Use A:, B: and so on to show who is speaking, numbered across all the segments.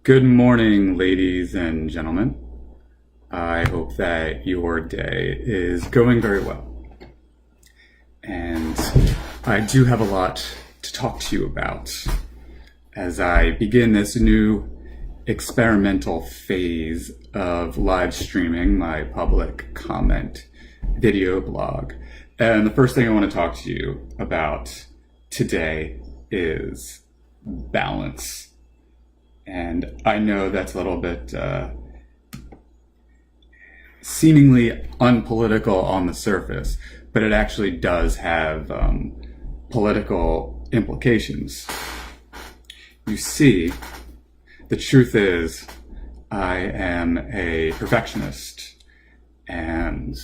A: Good morning, ladies and gentlemen. I hope that your day is going very well. And I do have a lot to talk to you about as I begin this new experimental phase of live streaming my public comment video blog. And the first thing I want to talk to you about today is balance. And I know that's a little bit seemingly unpolitical on the surface, but it actually does have political implications. You see, the truth is, I am a perfectionist, and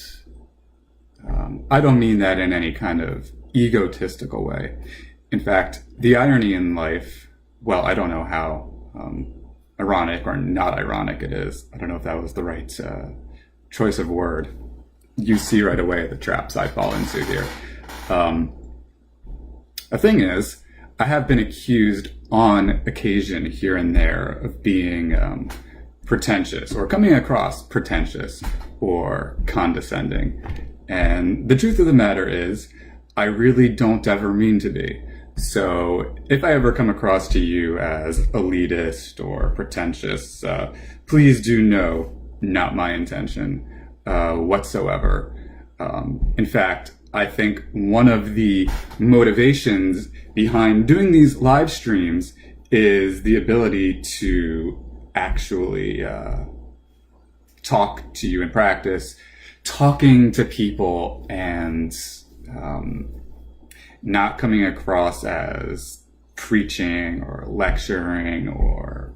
A: I don't mean that in any kind of egotistical way. In fact, the irony in life, well, I don't know how ironic or not ironic it is. I don't know if that was the right choice of word. You see right away the traps I fall into here. The thing is, I have been accused on occasion here and there of being pretentious or coming across pretentious or condescending. And the truth of the matter is, I really don't ever mean to be. So if I ever come across to you as elitist or pretentious, please do know, not my intention whatsoever. In fact, I think one of the motivations behind doing these live streams is the ability to actually talk to you in practice, talking to people and not coming across as preaching or lecturing or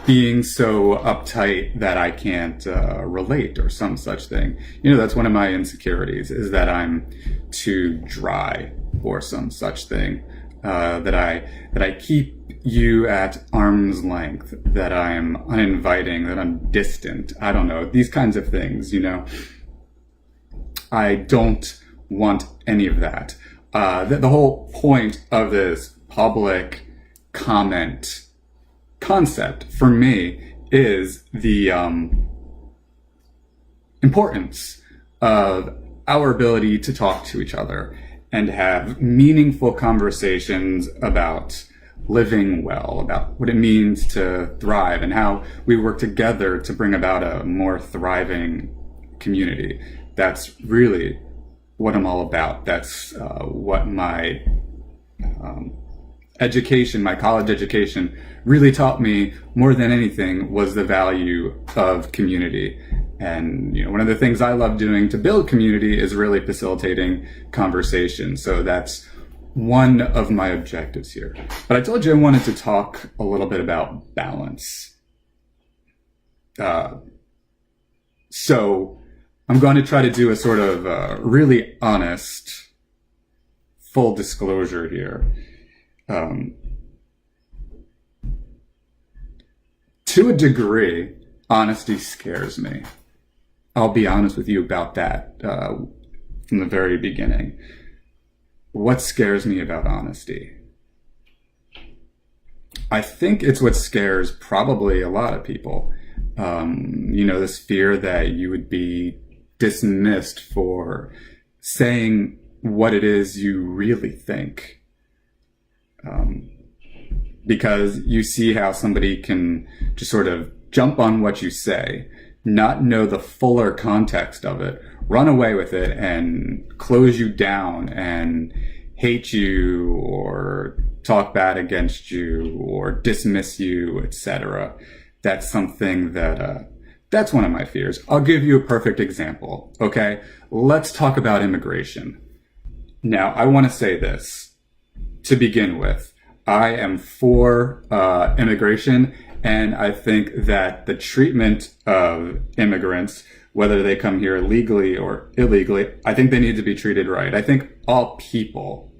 A: being so uptight that I can't relate or some such thing. You know, that's one of my insecurities, is that I'm too dry or some such thing, that I keep you at arm's length, that I'm uninviting, that I'm distant. I don't know, these kinds of things, you know. I don't want any of that. The whole point of this public comment concept for me is the importance of our ability to talk to each other and have meaningful conversations about living well, about what it means to thrive and how we work together to bring about a more thriving community. That's really what I'm all about. That's what my education, my college education, really taught me more than anything, was the value of community. And you know, one of the things I love doing to build community is really facilitating conversation. So that's one of my objectives here. But I told you I wanted to talk a little bit about balance. So I'm going to try to do a sort of really honest, full disclosure here. To a degree, honesty scares me. I'll be honest with you about that from the very beginning. What scares me about honesty? I think it's what scares probably a lot of people. You know, this fear that you would be dismissed for saying what it is you really think. Because you see how somebody can just sort of jump on what you say, not know the fuller context of it, run away with it and close you down and hate you or talk bad against you or dismiss you, etc. That's something that that's one of my fears. I'll give you a perfect example, okay? Let's talk about immigration. Now, I want to say this to begin with. I am for immigration, and I think that the treatment of immigrants, whether they come here legally or illegally, I think they need to be treated right. I think all people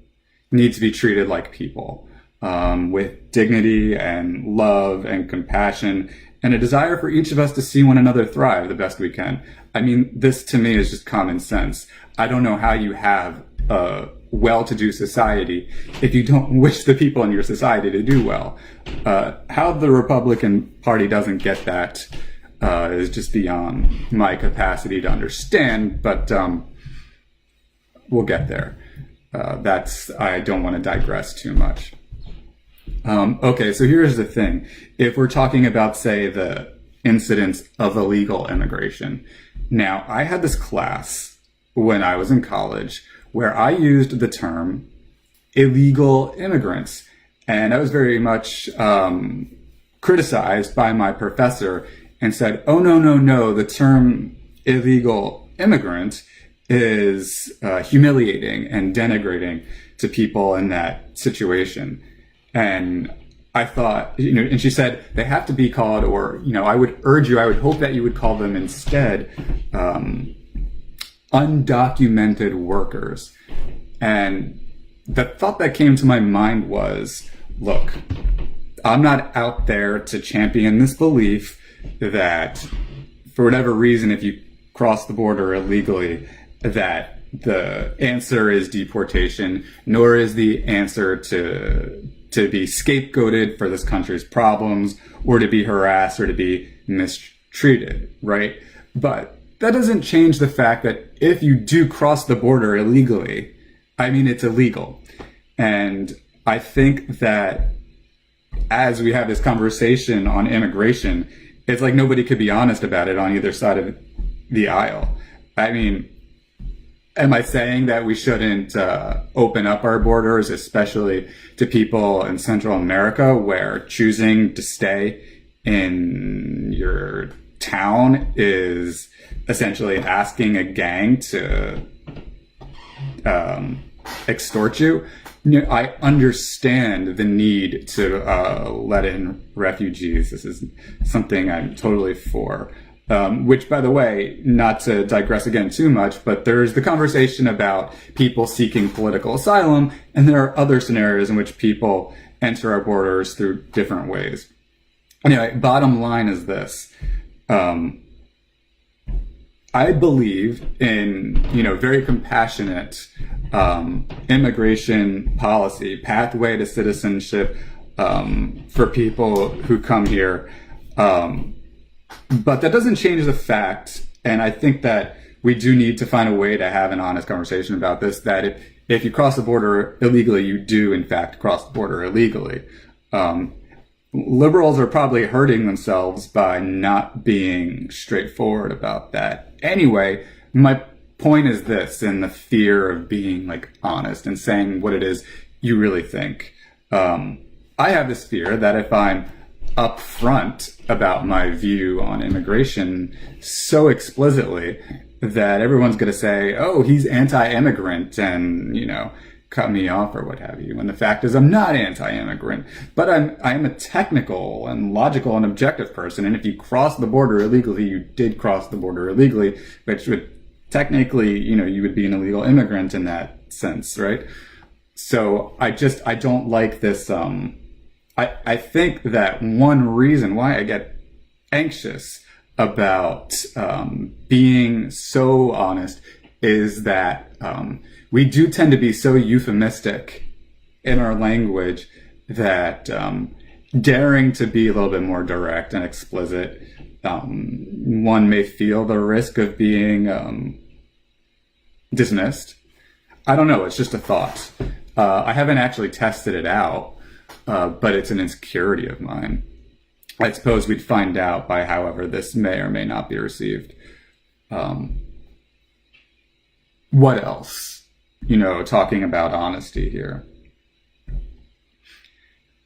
A: need to be treated like people, with dignity and love and compassion and a desire for each of us to see one another thrive the best we can. I mean, this to me is just common sense. I don't know how you have a well-to-do society if you don't wish the people in your society to do well. How the Republican Party doesn't get that is just beyond my capacity to understand, but we'll get there. I don't want to digress too much. Okay, so here's the thing. If we're talking about, say, the incidence of illegal immigration. Now, I had this class when I was in college where I used the term illegal immigrants. And I was very much criticized by my professor and said, oh, no, the term illegal immigrant is humiliating and denigrating to people in that situation. And I thought, and she said, they have to be called, or, I would hope that you would call them instead, undocumented workers. And the thought that came to my mind was, look, I'm not out there to champion this belief that for whatever reason, if you cross the border illegally, that the answer is deportation, nor is the answer to be scapegoated for this country's problems, or to be harassed, or to be mistreated, right? But that doesn't change the fact that if you do cross the border illegally, it's illegal. And I think that as we have this conversation on immigration, it's like nobody could be honest about it on either side of the aisle. Am I saying that we shouldn't open up our borders, especially to people in Central America, where choosing to stay in your town is essentially asking a gang to extort you? I understand the need to let in refugees. This is something I'm totally for. Which, by the way, not to digress again too much, but there's the conversation about people seeking political asylum, and there are other scenarios in which people enter our borders through different ways. Anyway, bottom line is this. I believe in, very compassionate immigration policy, pathway to citizenship for people who come here. But that doesn't change the fact, and I think that we do need to find a way to have an honest conversation about this, that if you cross the border illegally, you do, in fact, cross the border illegally. Liberals are probably hurting themselves by not being straightforward about that. Anyway, my point is this, in the fear of being, honest and saying what it is you really think. I have this fear that if I'm upfront about my view on immigration so explicitly that everyone's going to say, oh, he's anti-immigrant and, cut me off or what have you. And the fact is I'm not anti-immigrant, but I am a technical and logical and objective person. And if you cross the border illegally, you did cross the border illegally, which would technically, you would be an illegal immigrant in that sense, right? So I don't like this, I think that one reason why I get anxious about being so honest is that we do tend to be so euphemistic in our language that daring to be a little bit more direct and explicit, one may feel the risk of being dismissed. I don't know, it's just a thought. I haven't actually tested it out. But it's an insecurity of mine. I suppose we'd find out by however this may or may not be received. What else? Talking about honesty here.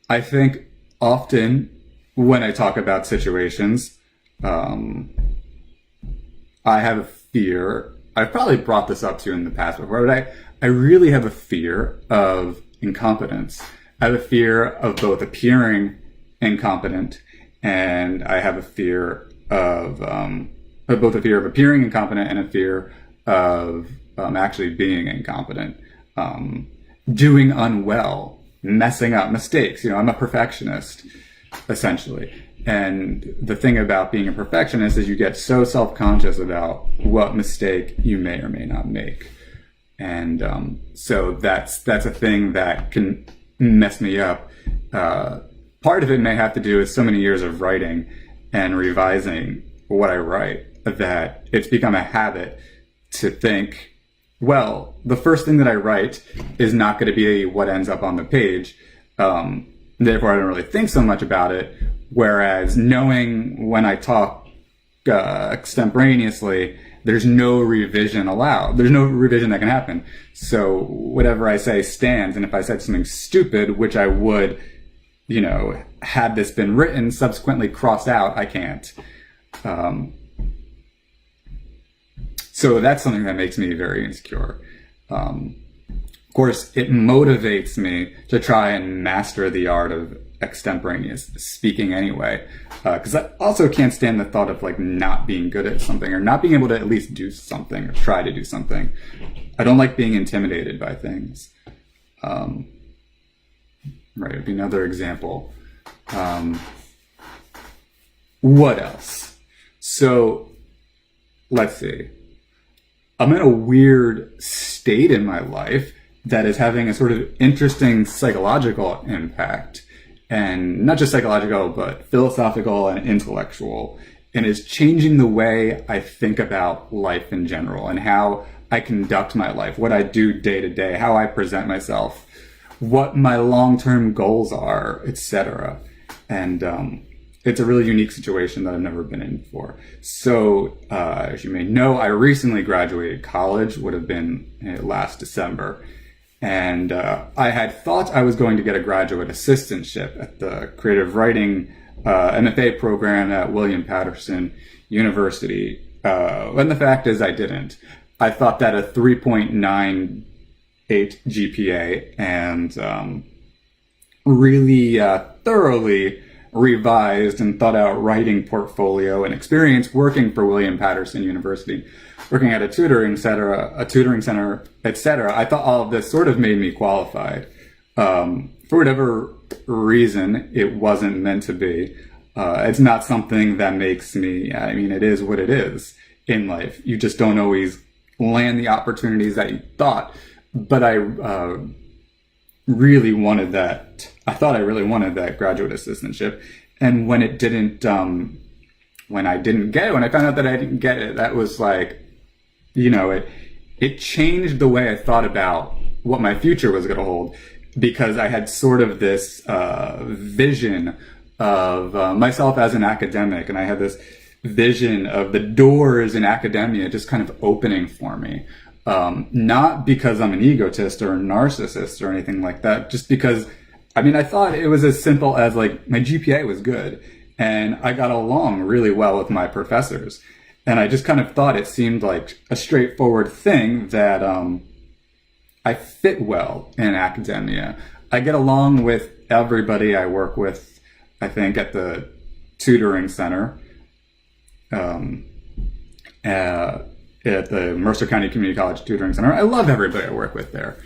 A: I think often when I talk about situations, I have a fear. I've probably brought this up to you in the past before, but I really have a fear of incompetence. I have a fear of both appearing incompetent, and I have a fear of both a fear of appearing incompetent and a fear of actually being incompetent, doing unwell, messing up, mistakes. I'm a perfectionist, essentially. And the thing about being a perfectionist is you get so self-conscious about what mistake you may or may not make. And so that's a thing that can mess me up. Part of it may have to do with so many years of writing and revising what I write that it's become a habit to think, well, the first thing that I write is not going to be what ends up on the page. Therefore, I don't really think so much about it. Whereas knowing when I talk extemporaneously, there's no revision allowed. There's no revision that can happen. So whatever I say stands. And if I said something stupid, which I would, had this been written, subsequently crossed out, I can't. So that's something that makes me very insecure. Of course, it motivates me to try and master the art of extemporaneous speaking anyway, because I also can't stand the thought of not being good at something or not being able to at least do something or try to do something. I don't like being intimidated by things. Right, it'd be another example. What else? So let's see. I'm in a weird state in my life that is having a sort of interesting psychological impact. And not just psychological, but philosophical and intellectual. And is changing the way I think about life in general and how I conduct my life, what I do day to day, how I present myself, what my long-term goals are, etc. And it's a really unique situation that I've never been in before. So, as you may know, I recently graduated college, would have been last December. And I had thought I was going to get a graduate assistantship at the creative writing MFA program at William Patterson University. And the fact is I didn't. I thought that a 3.98 GPA and really thoroughly revised and thought out writing portfolio and experience working for William Patterson University, working at a tutoring center, etc. I thought all of this sort of made me qualified. For whatever reason, it wasn't meant to be. It's not something that makes me, it is what it is in life. You just don't always land the opportunities that you thought. But I really wanted that. I thought I really wanted that graduate assistantship. And when it didn't, when I didn't get it, when I found out that I didn't get it, that was it changed the way I thought about what my future was going to hold, because I had sort of this vision of myself as an academic, and I had this vision of the doors in academia just kind of opening for me. Not because I'm an egotist or a narcissist or anything like that, just because, I thought it was as simple as my GPA was good and I got along really well with my professors. And I just kind of thought it seemed like a straightforward thing that I fit well in academia. I get along with everybody I work with, I think, at the tutoring center, at the Mercer County Community College Tutoring Center. I love everybody I work with there.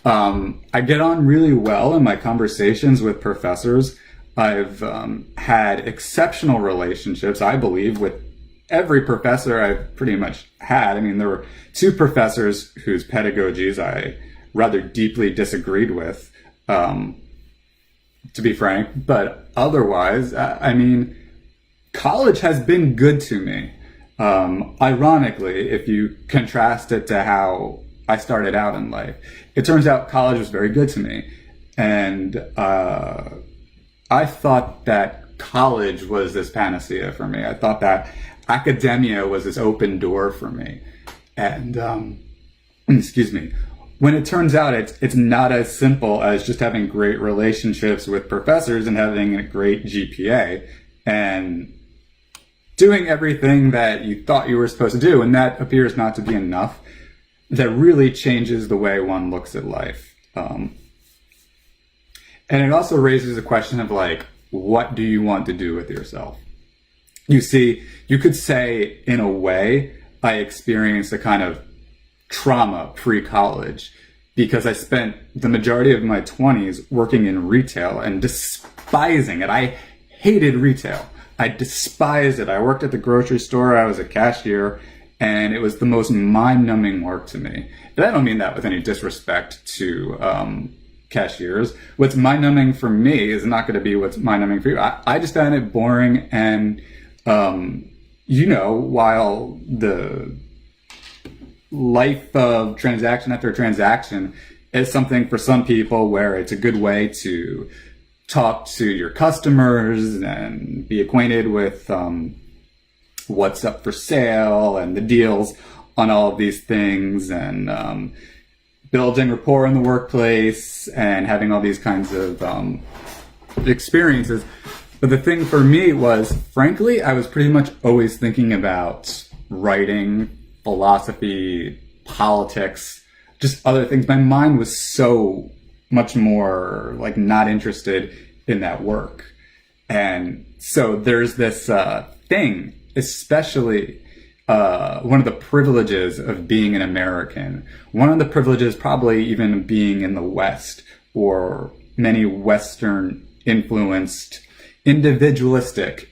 A: I get on really well in my conversations with professors. I've had exceptional relationships, I believe, with every professor I've pretty much had. There were two professors whose pedagogies I rather deeply disagreed with, to be frank. But otherwise, college has been good to me. Ironically, if you contrast it to how I started out in life, it turns out college was very good to me. And I thought that college was this panacea for me. I thought that academia was this open door for me. And, excuse me, when it turns out it's not as simple as just having great relationships with professors and having a great GPA and doing everything that you thought you were supposed to do, and that appears not to be enough, that really changes the way one looks at life. And it also raises a question of what do you want to do with yourself? You see, you could say, in a way, I experienced a kind of trauma pre-college because I spent the majority of my 20s working in retail and despising it. I hated retail. I despised it. I worked at the grocery store. I was a cashier, And it was the most mind-numbing work to me. And I don't mean that with any disrespect to cashiers. What's mind-numbing for me is not going to be what's mind-numbing for you. I just found it boring, and while the life of transaction after transaction is something for some people where it's a good way to talk to your customers and be acquainted with what's up for sale and the deals on all of these things, and building rapport in the workplace and having all these kinds of experiences. But the thing for me was, frankly, I was pretty much always thinking about writing, philosophy, politics, just other things. My mind was so much more like not interested in that work. And so there's this thing, especially one of the privileges of being an American, one of the privileges probably even being in the West, or many Western influenced, individualism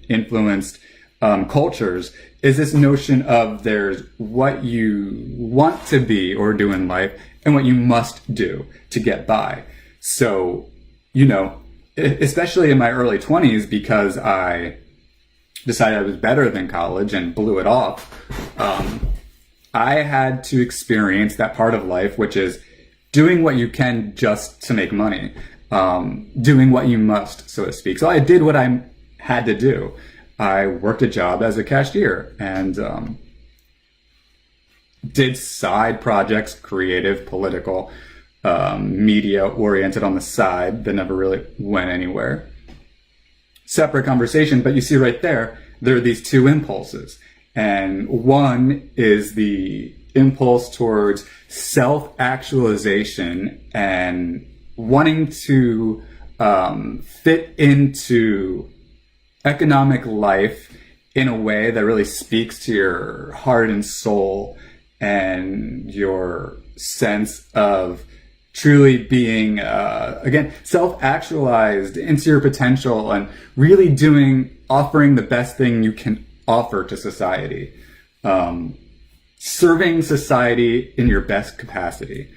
A: influenced cultures, is this notion of there's what you want to be or do in life and what you must do to get by. So, especially in my early 20s, because I decided I was better than college and blew it off, I had to experience that part of life, which is doing what you can just to make money, doing what you must, so to speak. So I did what I had to do. I worked a job as a cashier and did side projects, creative, political, media oriented on the side that never really went anywhere. Separate conversation, but you see right there are these two impulses. And one is the impulse towards self-actualization and wanting to fit into economic life in a way that really speaks to your heart and soul and your sense of truly being, again, self-actualized into your potential and really offering the best thing you can offer to society. Serving society in your best capacity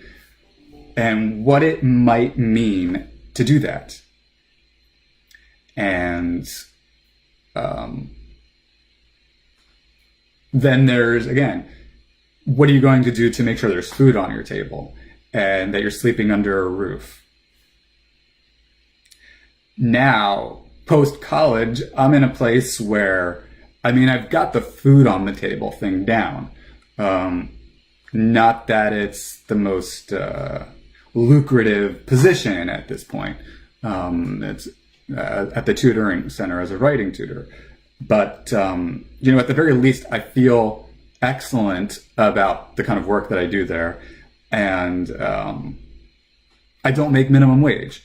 A: and what it might mean to do that. And then there's, again, what are you going to do to make sure there's food on your table and that you're sleeping under a roof? Now, post-college, I'm in a place where, I've got the food on the table thing down. Not that it's the most lucrative position at this point. It's at the tutoring center as a writing tutor. But, at the very least, I feel excellent about the kind of work that I do there. And I don't make minimum wage.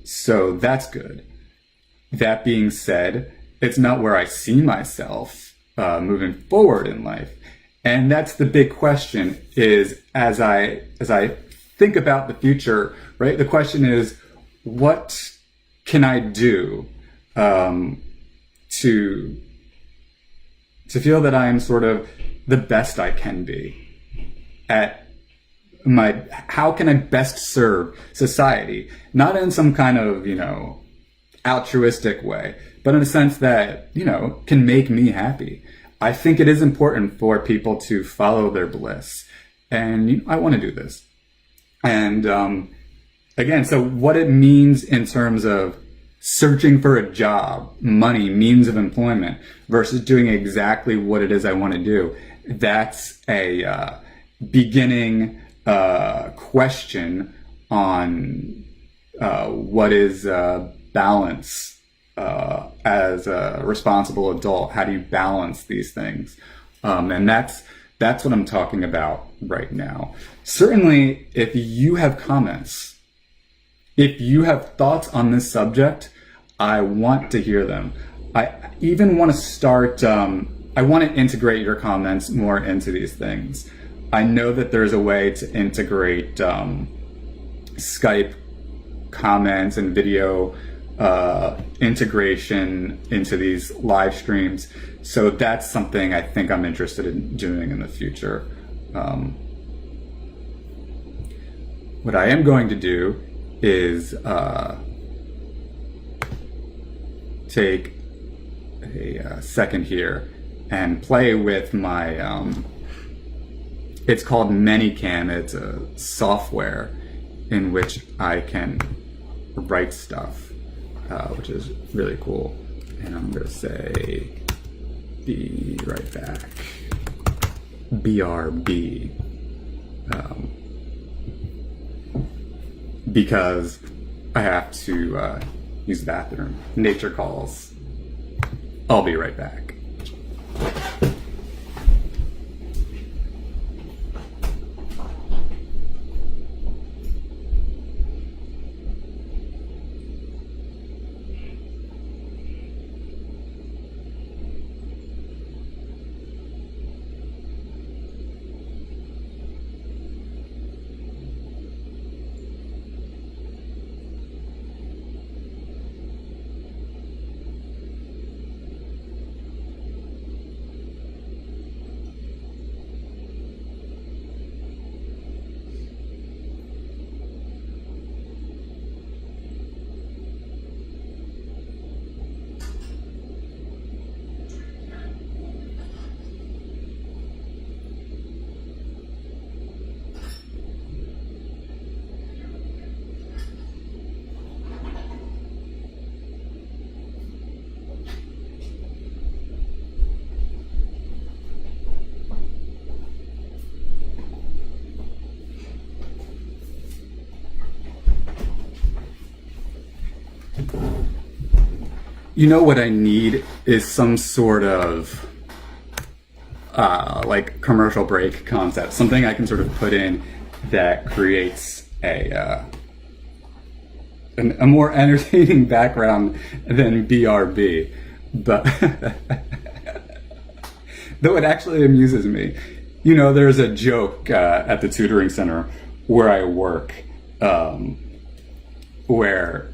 A: So that's good. That being said, it's not where I see myself moving forward in life. And that's the big question, is as I think about the future, right? The question is, what can I do to feel that I am sort of the best I can be at how can I best serve society? Not in some kind of, altruistic way, but in a sense that, can make me happy. I think it is important for people to follow their bliss. And I want to do this. And again, so what it means in terms of searching for a job, money, means of employment, versus doing exactly what it is I want to do, that's a beginning question on what is balance as a responsible adult. How do you balance these things? And that's what I'm talking about right now. Certainly, if you have comments, if you have thoughts on this subject, I want to hear them. I even want to start, I want to integrate your comments more into these things. I know that there's a way to integrate Skype comments and video integration into these live streams. So that's something I think I'm interested in doing in the future. What I am going to do is take a second here and play with my, it's called ManyCam. It's a software in which I can write stuff, which is really cool. And I'm going to say, be right back, BRB, because I have to use the bathroom. Nature calls. I'll be right back. You know what I need is some sort of like commercial break concept, something I can sort of put in that creates a more entertaining background than BRB. But though it actually amuses me. You know, there's a joke at the tutoring center where I work, where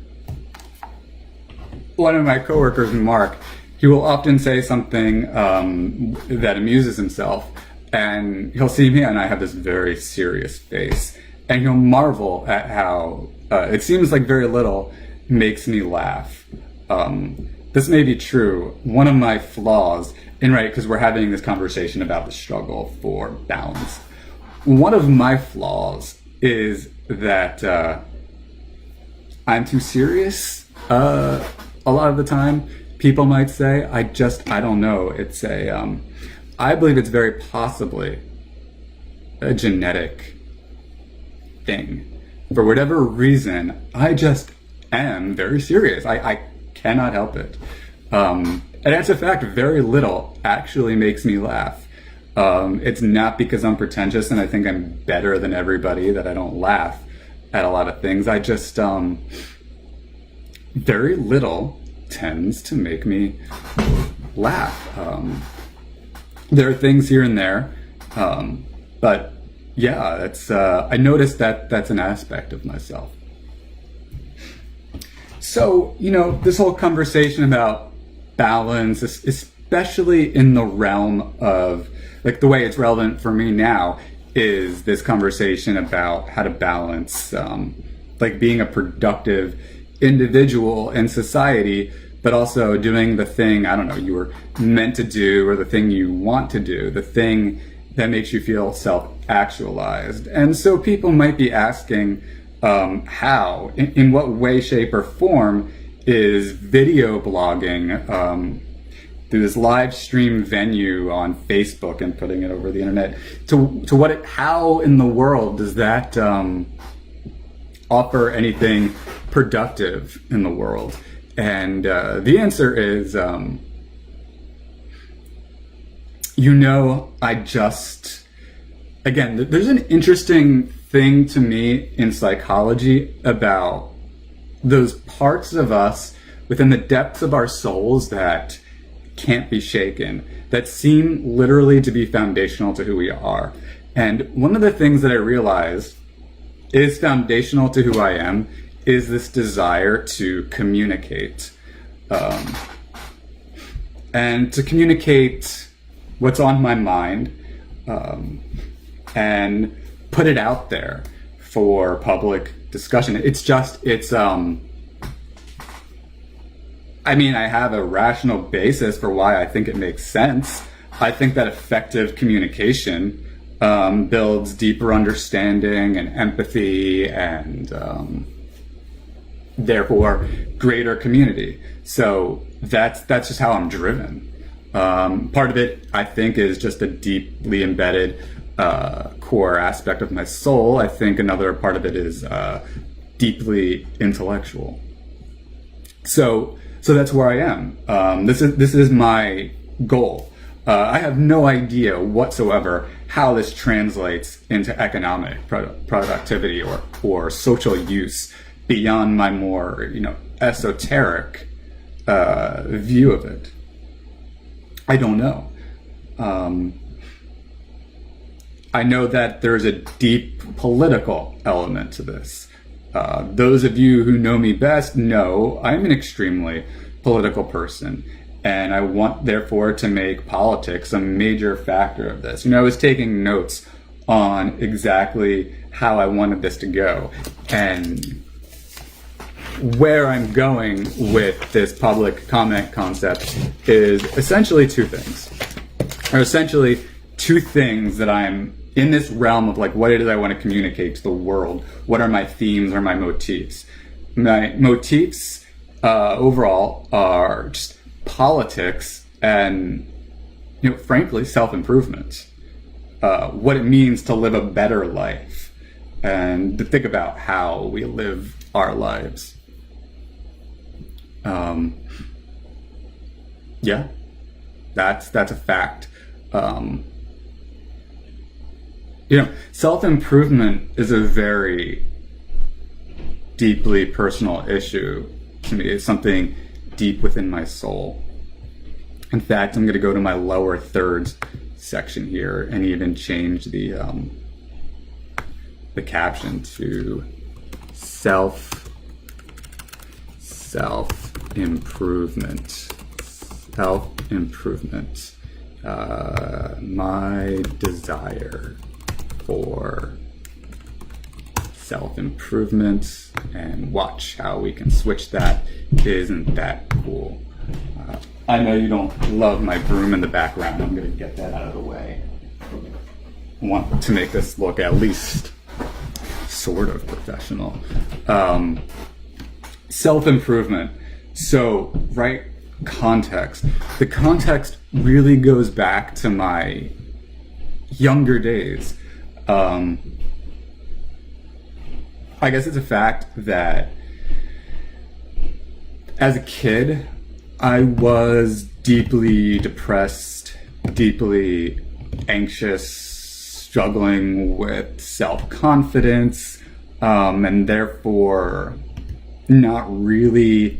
A: one of my coworkers, Mark, he will often say something that amuses himself, and he'll see me and I have this very serious face, and he'll marvel at how it seems like very little makes me laugh. This may be true. One of my flaws, and right, because we're having this conversation about the struggle for balance. One of my flaws is that I'm too serious. A lot of the time, people might say, I don't know. It's I believe it's very possibly a genetic thing. For whatever reason, I just am very serious. I cannot help it. And that's a fact, very little actually makes me laugh. It's not because I'm pretentious and I think I'm better than everybody that I don't laugh at a lot of things. I just, very little tends to make me laugh. There are things here and there, but yeah, that's I noticed that that's an aspect of myself. So, you know, this whole conversation about balance, especially in the realm of, like, the way it's relevant for me now is this conversation about how to balance, like, being a productive individual in society, but also doing the thing, I don't know, you were meant to do, or the thing you want to do, the thing that makes you feel self-actualized. And so people might be asking, how, in what way, shape, or form is video blogging through this live stream venue on Facebook and putting it over the internet, how in the world does that offer anything productive in the world? And the answer is, you know, again, there's an interesting thing to me in psychology about those parts of us within the depths of our souls that can't be shaken, that seem literally to be foundational to who we are. And one of the things that I realized is foundational to who I am is this desire to communicate, and to communicate what's on my mind, and put it out there for public discussion. I mean, I have a rational basis for why I think it makes sense. I think that effective communication builds deeper understanding and empathy, and therefore greater community. So that's just how I'm driven. Part of it, I think, is just a deeply embedded core aspect of my soul. I think another part of it is deeply intellectual. So that's where I am. This is my goal. I have no idea whatsoever how this translates into economic productivity or social use beyond my more, esoteric view of it. I don't know. I know that there's a deep political element to this. Those of you who know me best know I'm an extremely political person, and I want, therefore, to make politics a major factor of this. I was taking notes on exactly how I wanted this to go, and where I'm going with this public comment concept is essentially two things. That I'm in this realm of what it is I want to communicate to the world. What are my themes or my motifs? My motifs overall are just politics and, frankly, self-improvement. What it means to live a better life and to think about how we live our lives. Yeah, that's a fact. Self-improvement is a very deeply personal issue to me. It's something deep within my soul. In fact, I'm going to go to my lower thirds section here and even change the caption to self-improvement. My desire for self-improvement, and watch how we can switch that. Isn't that cool? I know you don't love my broom in the background. I'm going to get that out of the way. I want to make this look at least sort of professional. Self-improvement. So, right, context. The context really goes back to my younger days. I guess it's a fact that as a kid, I was deeply depressed, deeply anxious, struggling with self-confidence, and therefore not really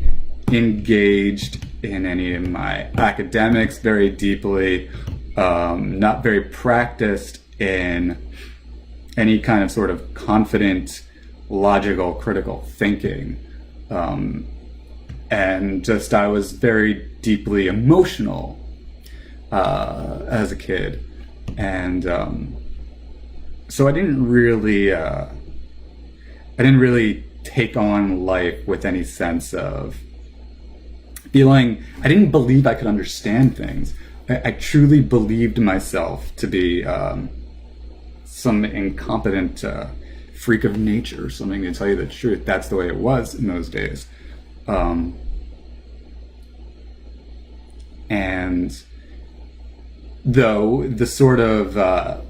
A: engaged in any of my academics very deeply, not very practiced in any kind of sort of confident, logical, critical thinking. And just I was very deeply emotional as a kid. And so I didn't really take on life with any sense of feeling. I didn't believe I could understand things. I truly believed myself to be some incompetent freak of nature or something, to tell you the truth. That's the way it was in those days. And though the sort of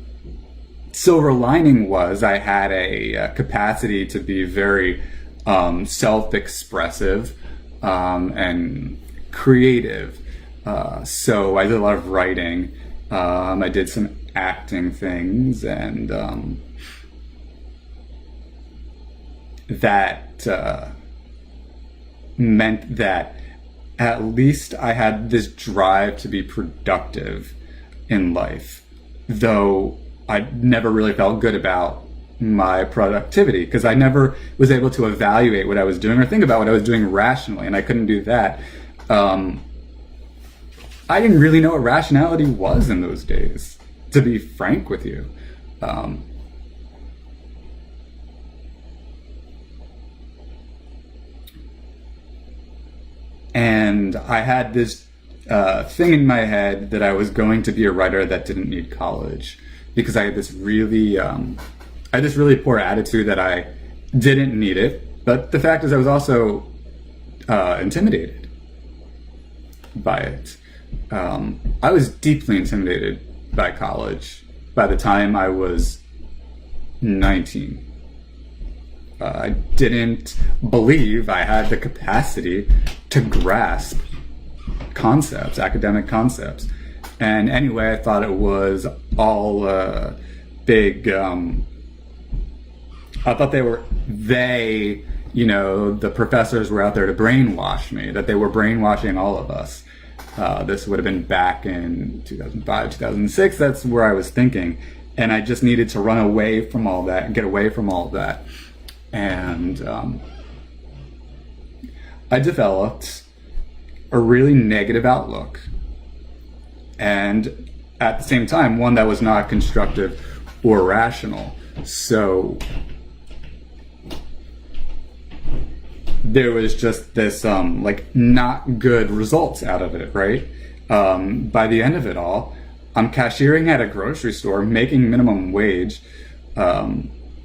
A: silver lining was I had a capacity to be very self-expressive and creative. So I did a lot of writing. I did some acting things, and that meant that at least I had this drive to be productive in life, though I never really felt good about my productivity, because I never was able to evaluate what I was doing or think about what I was doing rationally, and I couldn't do that. I didn't really know what rationality was in those days, to be frank with you. And I had this thing in my head that I was going to be a writer that didn't need college, because I had this really poor attitude that I didn't need it. But the fact is, I was also intimidated by it. I was deeply intimidated by college by the time I was 19. I didn't believe I had the capacity to grasp concepts, academic concepts. And anyway, I thought it was all big, I thought the professors were out there to brainwash me, that they were brainwashing all of us. This would have been back in 2005, 2006. That's where I was thinking. And I just needed to run away from all that and get away from all that. And I developed a really negative outlook. And at the same time, one that was not constructive or rational. So there was just this not good results out of it, right? By the end of it all, I'm cashiering at a grocery store, making minimum wage,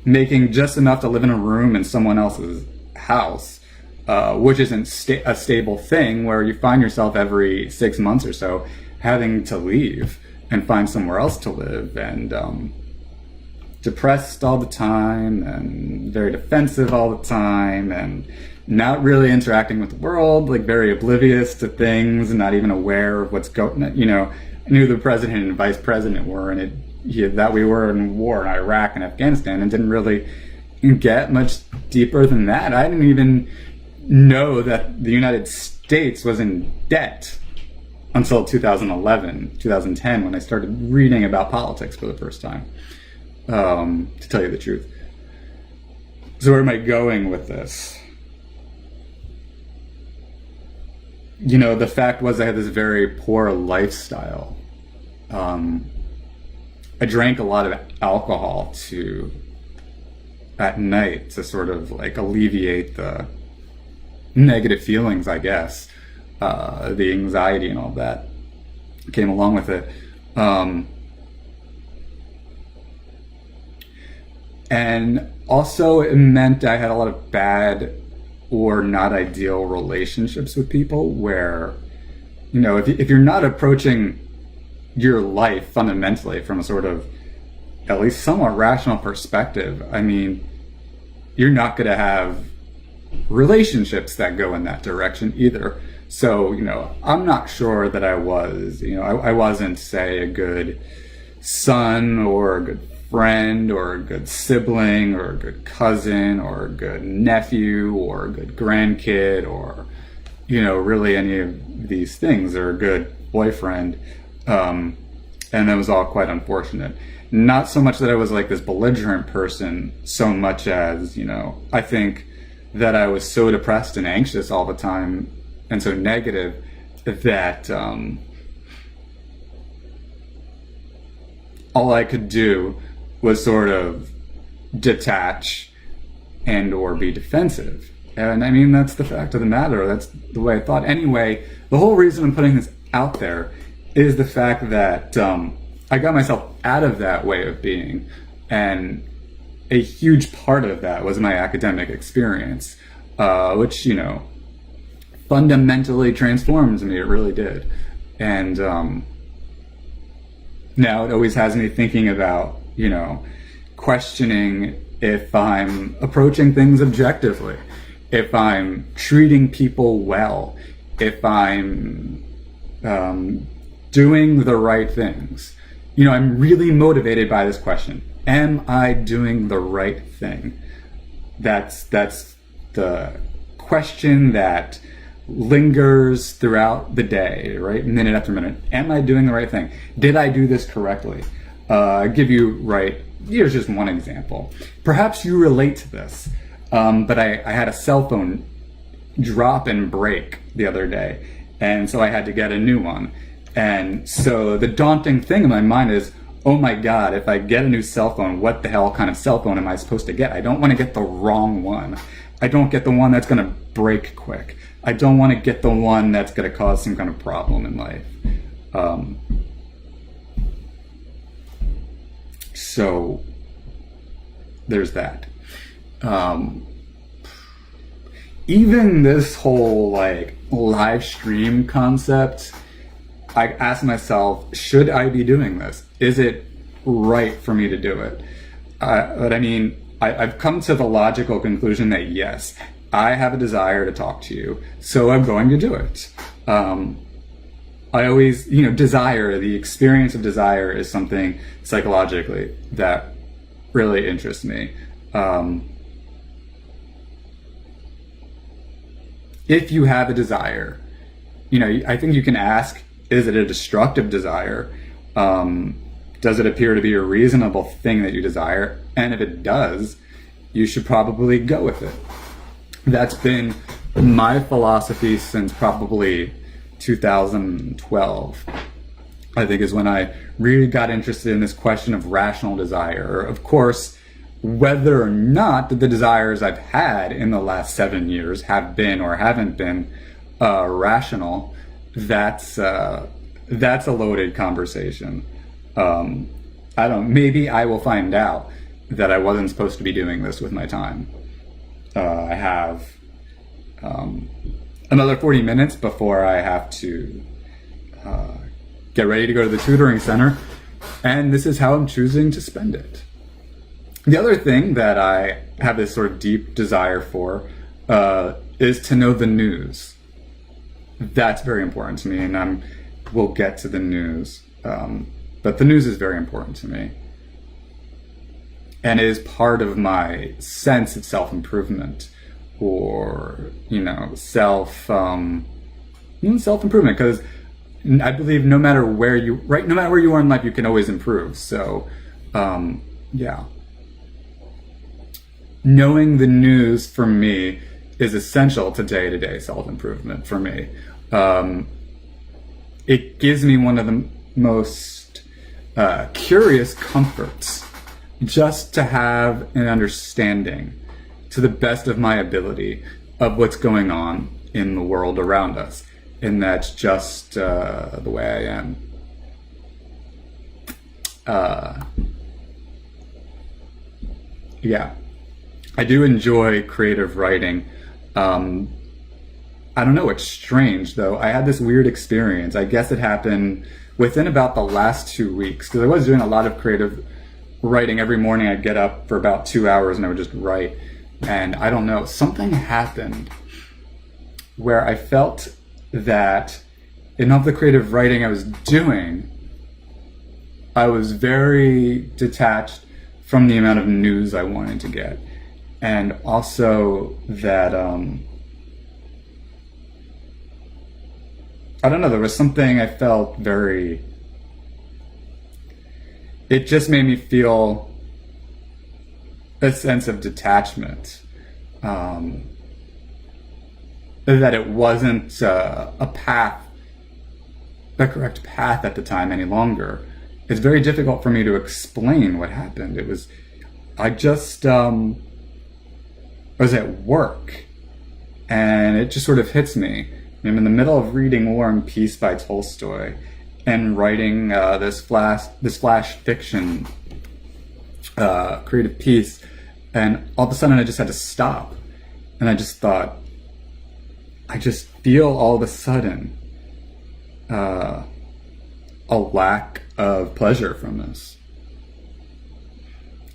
A: making just enough to live in a room in someone else's house, which isn't a stable thing, where you find yourself every 6 months or so having to leave and find somewhere else to live, and depressed all the time and very defensive all the time, and not really interacting with the world, like very oblivious to things, not even aware of what's going on. I knew the president and vice president were, and that we were in war in Iraq and Afghanistan, and didn't really get much deeper than that. I didn't even know that the United States was in debt until 2011, 2010, when I started reading about politics for the first time, to tell you the truth. So where am I going with this? The fact was, I had this very poor lifestyle. I drank a lot of alcohol at night to sort of alleviate the negative feelings, I guess, the anxiety and all that came along with it. And also it meant I had a lot of bad or not ideal relationships with people, where, if you're not approaching your life fundamentally from a sort of at least somewhat rational perspective, I mean, you're not going to have relationships that go in that direction either. So, I'm not sure that I was, I wasn't, say, a good son or a good friend or a good sibling or a good cousin or a good nephew or a good grandkid or, really any of these things, or a good boyfriend. And that was all quite unfortunate. Not so much that I was this belligerent person, so much as, I think that I was so depressed and anxious all the time and so negative that all I could do was sort of detach and or be defensive. And I mean, that's the fact of the matter. That's the way I thought. Anyway, the whole reason I'm putting this out there is the fact that I got myself out of that way of being. And a huge part of that was my academic experience, which, fundamentally transformed me. It really did. And now it always has me thinking about, questioning if I'm approaching things objectively, if I'm treating people well, if I'm doing the right things. I'm really motivated by this question. Am I doing the right thing? That's the question that lingers throughout the day, right? Minute after minute. Am I doing the right thing? Did I do this correctly? Give you here's just one example. Perhaps you relate to this, but I had a cell phone drop and break the other day, and so I had to get a new one. And so the daunting thing in my mind is, oh my God, if I get a new cell phone, what the hell kind of cell phone am I supposed to get? I don't want to get the wrong one. I don't get the one that's going to break quick. I don't want to get the one that's going to cause some kind of problem in life. So there's that. Even this whole like live stream concept, I ask myself, should I be doing this? Is it right for me to do it? But I mean, I've come to the logical conclusion that yes, I have a desire to talk to you, so I'm going to do it. I always, desire, the experience of desire is something psychologically that really interests me. If you have a desire, I think you can ask, is it a destructive desire? Does it appear to be a reasonable thing that you desire? And if it does, you should probably go with it. That's been my philosophy since probably 2012, I think, is when I really got interested in this question of rational desire. Of course, whether or not the desires I've had in the last 7 years have been or haven't been rational, that's a loaded conversation. Maybe I will find out that I wasn't supposed to be doing this with my time. I have another 40 minutes before I have to get ready to go to the tutoring center, and this is how I'm choosing to spend it. The other thing that I have this sort of deep desire for is to know the news. That's very important to me, and we'll get to the news. But the news is very important to me, and it is part of my sense of self-improvement, or self-improvement. Because I believe no matter where you are in life, you can always improve. So, knowing the news for me is essential to day-to-day self-improvement for me. It gives me one of the most curious comforts just to have an understanding to the best of my ability of what's going on in the world around us. And that's just the way I am. I do enjoy creative writing. I don't know, it's strange though. I had this weird experience. I guess it happened within about the last 2 weeks, because I was doing a lot of creative writing. Every morning I'd get up for about 2 hours and I would just write. And I don't know, something happened where I felt that in all the creative writing I was doing, I was very detached from the amount of news I wanted to get. And also that, I don't know, there was something I felt it just made me feel a sense of detachment. That it wasn't the correct path at the time any longer. It's very difficult for me to explain what happened. I was at work, and it just sort of hits me. I'm in the middle of reading War and Peace by Tolstoy and writing this flash fiction creative piece, and all of a sudden I just had to stop, and I just thought, I just feel all of a sudden a lack of pleasure from this.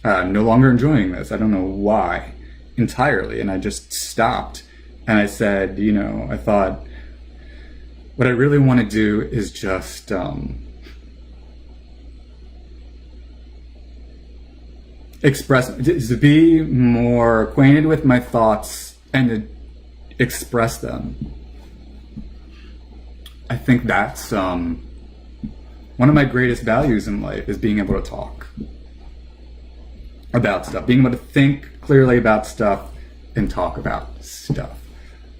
A: I'm no longer enjoying this. I don't know why entirely. And I just stopped, and I said, I thought, what I really want to do is just to be more acquainted with my thoughts and to express them. I think that's one of my greatest values in life, is being able to talk. about stuff, being able to think clearly about stuff and talk about stuff.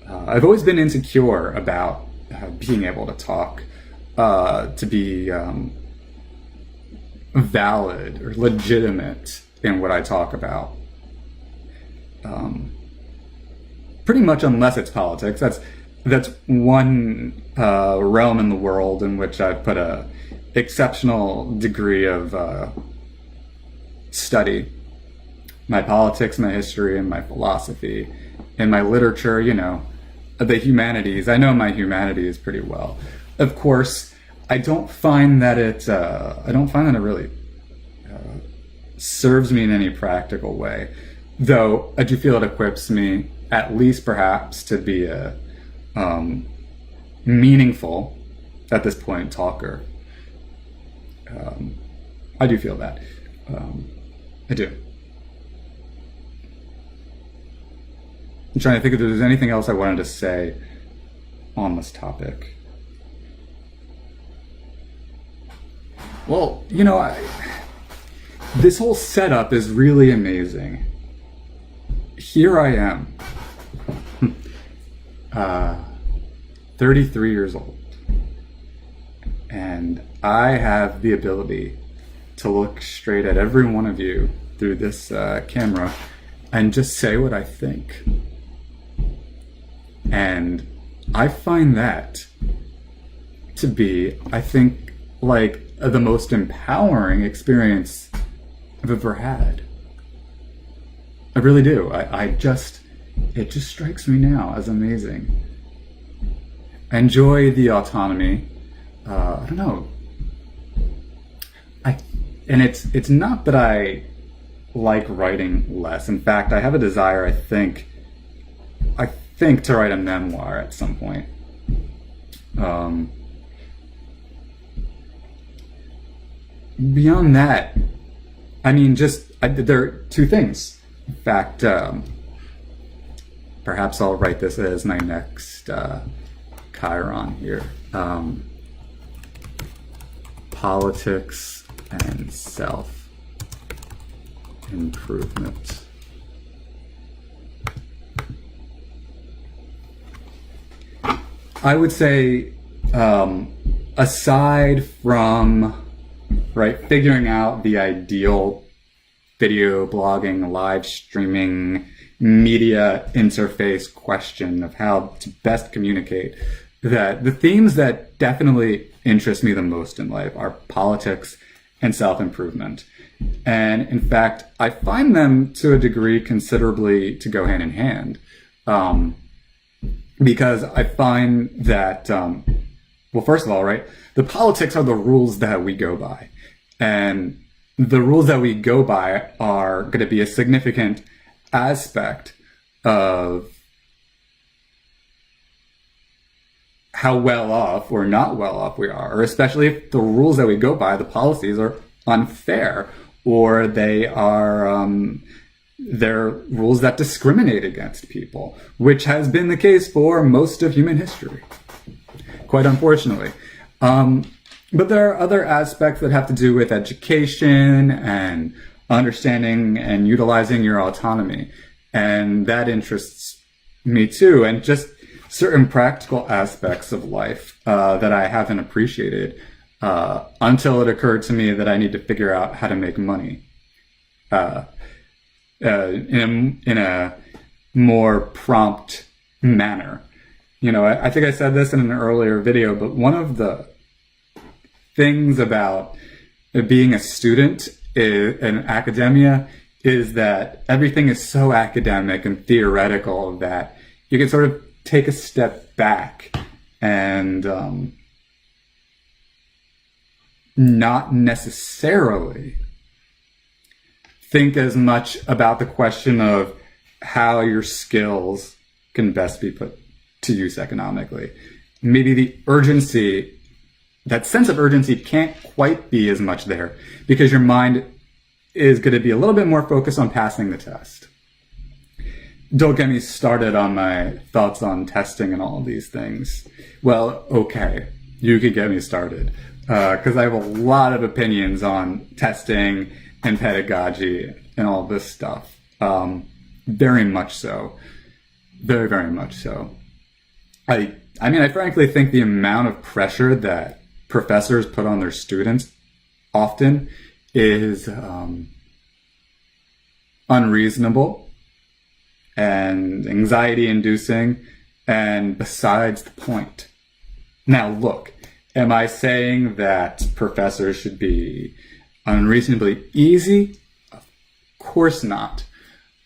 A: I've always been insecure about being able to talk, to be valid or legitimate in what I talk about. Pretty much unless it's politics. That's one realm in the world in which I've put a exceptional degree of study. My politics, my history, and my philosophy, and my literature, the humanities. I know my humanities pretty well. Of course, I don't find that it really serves me in any practical way, though I do feel it equips me, at least perhaps, to be a meaningful, at this point, talker. I do feel that. I do. I'm trying to think if there's anything else I wanted to say on this topic. Well, this whole setup is really amazing. Here I am, 33 years old, and I have the ability to look straight at every one of you through this camera and just say what I think. And I find that to be, I think, like the most empowering experience I've ever had. I really do. It just strikes me now as amazing. I enjoy the autonomy. I don't know. And it's not that I like writing less. In fact, I have a desire, I think to write a memoir at some point. Beyond that, there are two things. In fact, perhaps I'll write this as my next Chiron here. Politics and self-improvement. I would say, aside from figuring out the ideal video blogging, live streaming, media interface question of how to best communicate, that the themes that definitely interest me the most in life are politics and self-improvement. And in fact, I find them to a degree considerably to go hand in hand. Because I find that, first of all, the politics are the rules that we go by. And the rules that we go by are going to be a significant aspect of how well off or not well off we are, or especially if the rules that we go by, the policies, are unfair, or they are they're rules that discriminate against people, which has been the case for most of human history, quite unfortunately. But there are other aspects that have to do with education and understanding and utilizing your autonomy, and that interests me too, and just certain practical aspects of life that I haven't appreciated until it occurred to me that I need to figure out how to make money in a more prompt manner. I think I said this in an earlier video, but one of the things about being a student in academia is that everything is so academic and theoretical that you can sort of take a step back and not necessarily think as much about the question of how your skills can best be put to use economically. Maybe the urgency, that sense of urgency, can't quite be as much there because your mind is going to be a little bit more focused on passing the test. Don't get me started on my thoughts on testing and all of these things. Well, okay, you could get me started because I have a lot of opinions on testing and pedagogy and all this stuff. Very much so. Very, very much so. I mean, I frankly think the amount of pressure that professors put on their students often is unreasonable and anxiety-inducing and besides the point. Now, look, am I saying that professors should be unreasonably easy? Of course not.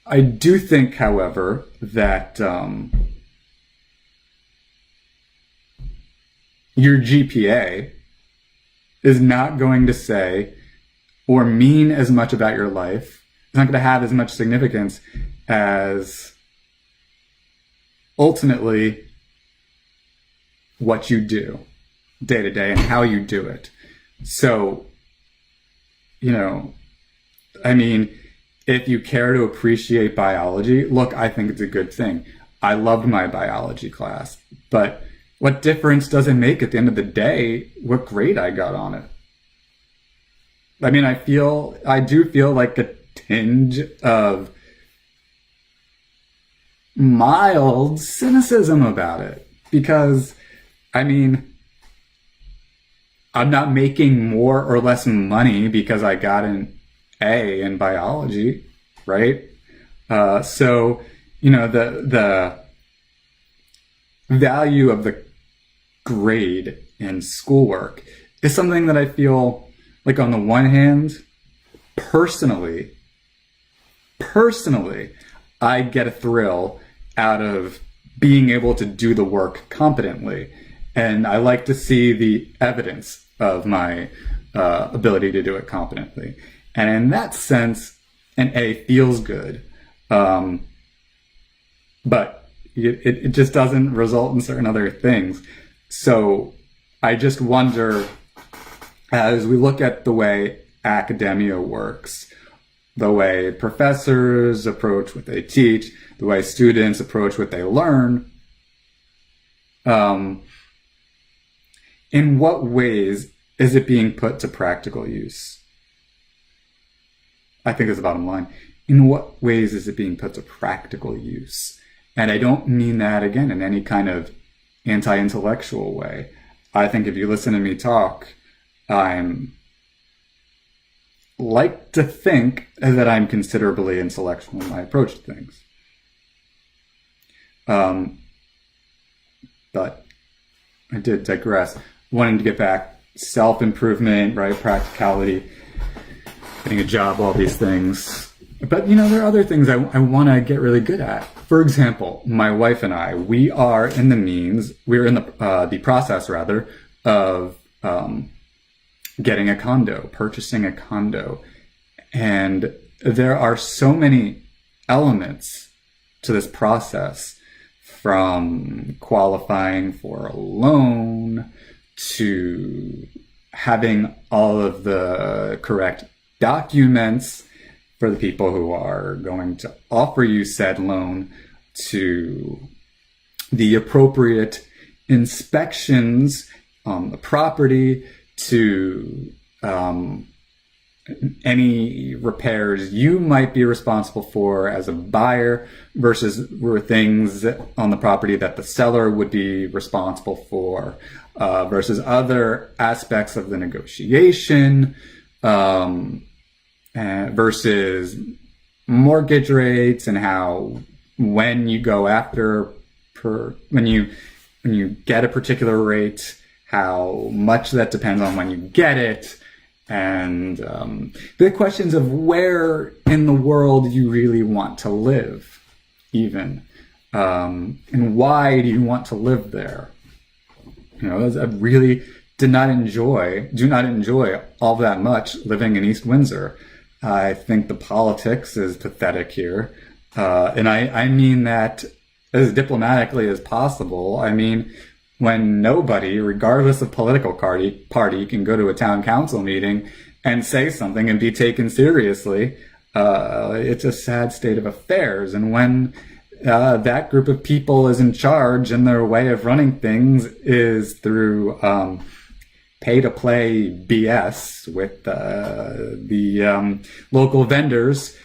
A: I do think, however, that your GPA is not going to say or mean as much about your life. It's not going to have as much significance as ultimately what you do day to day and how you do it. So, I mean, if you care to appreciate biology, look, I think it's a good thing. I loved my biology class, but what difference does it make at the end of the day what grade I got on it? I mean, I do feel like a tinge of mild cynicism about it, because, I mean, I'm not making more or less money because I got an A in biology, right? So, the value of the grade in schoolwork is something that I feel like, on the one hand, personally, I get a thrill out of being able to do the work competently. And I like to see the evidence of my ability to do it competently. And in that sense, an A feels good. But it just doesn't result in certain other things. So I just wonder, as we look at the way academia works, the way professors approach what they teach, the way students approach what they learn, in what ways is it being put to practical use? I think is the bottom line. In what ways is it being put to practical use? And I don't mean that, again, in any kind of anti-intellectual way. I think if you listen to me talk, I'm like to think that I'm considerably intellectual in my approach to things. But I did digress. Wanting to get back, self-improvement, right, practicality, getting a job, all these things. But, there are other things I want to get really good at. For example, my wife and I, we're in the process of getting a condo, purchasing a condo. And there are so many elements to this process, from qualifying for a loan to having all of the correct documents for the people who are going to offer you said loan, to the appropriate inspections on the property, to any repairs you might be responsible for as a buyer versus things on the property that the seller would be responsible for, versus other aspects of the negotiation, versus mortgage rates, and how when you go after when you get a particular rate, how much that depends on when you get it, and the questions of where in the world you really want to live, even, and why do you want to live there. I really do not enjoy all that much living in East Windsor. I think the politics is pathetic here, and I mean that as diplomatically as possible. I mean, when nobody, regardless of political party, can go to a town council meeting and say something and be taken seriously, it's a sad state of affairs. And when that group of people is in charge, and their way of running things is through pay-to-play BS with the local vendors,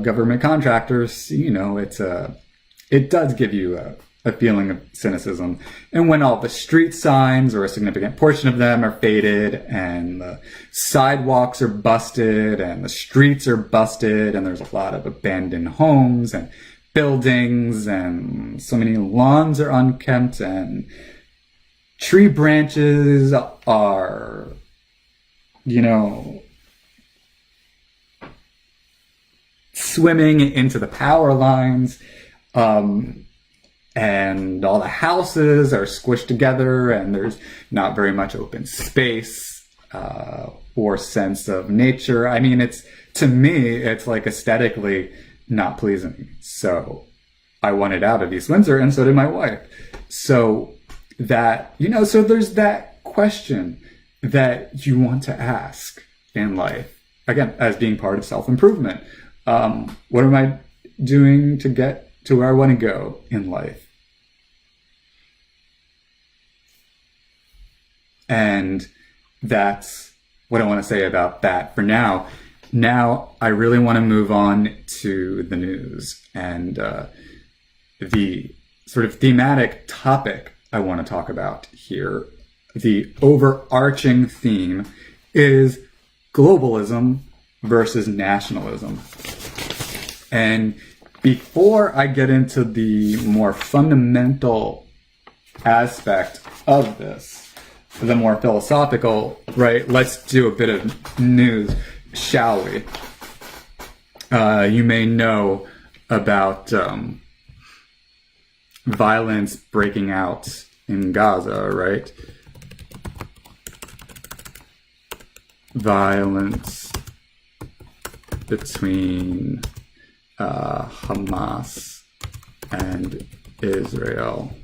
A: government contractors, it does give you a feeling of cynicism. And when all the street signs, or a significant portion of them, are faded, and the sidewalks are busted, and the streets are busted, and there's a lot of abandoned homes and buildings, and so many lawns are unkempt, and tree branches are, swimming into the power lines, and all the houses are squished together, and there's not very much open space or sense of nature. I mean, to me, it's like aesthetically not pleasing. So I wanted out of East Windsor, and so did my wife. So that, so there's that question that you want to ask in life, again, as being part of self-improvement. What am I doing to get to where I want to go in life? And that's what I want to say about that for now. Now, I really want to move on to the news, and the sort of thematic topic I want to talk about here. The overarching theme is globalism versus nationalism. And before I get into the more fundamental aspect of this, the more philosophical, right, let's do a bit of news, shall we? You may know about violence breaking out in Gaza, right? Violence between Hamas and Israel.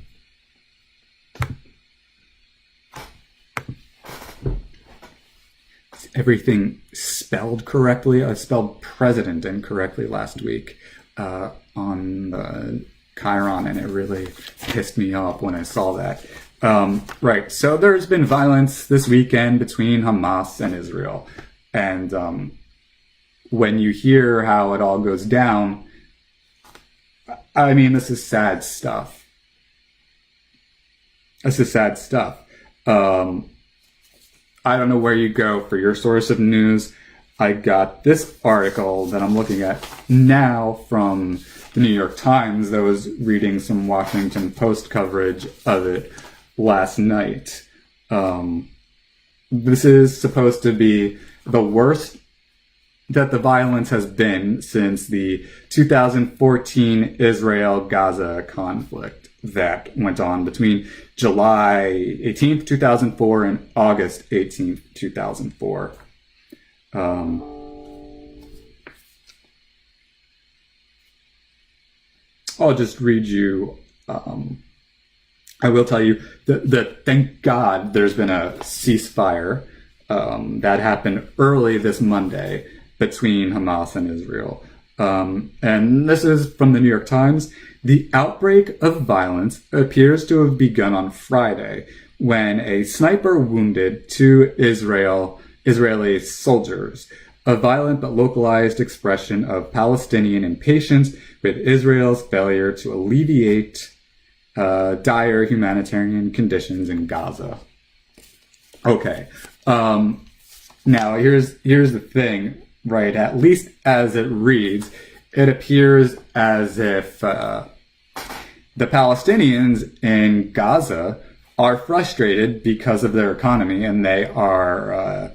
A: Is everything spelled correctly? I spelled president incorrectly last week on the Chiron, and it really pissed me off when I saw that. Right, so there's been violence this weekend between Hamas and Israel. And when you hear how it all goes down, I mean, this is sad stuff. This is sad stuff. I don't know where you go for your source of news. I got this article that I'm looking at now from the New York Times that was reading some Washington Post coverage of it last night. This is supposed to be the worst that the violence has been since the 2014 Israel-Gaza conflict that went on between July 18th, 2004 and August 18th, 2004. I'll just read you, I will tell you that thank God there's been a ceasefire that happened early this Monday between Hamas and Israel. And this is from the New York Times. The outbreak of violence appears to have begun on Friday when a sniper wounded two Israeli soldiers, a violent but localized expression of Palestinian impatience with Israel's failure to alleviate dire humanitarian conditions in Gaza. Okay. Now here's the thing, right? At least as it reads, it appears as if the Palestinians in Gaza are frustrated because of their economy, and they are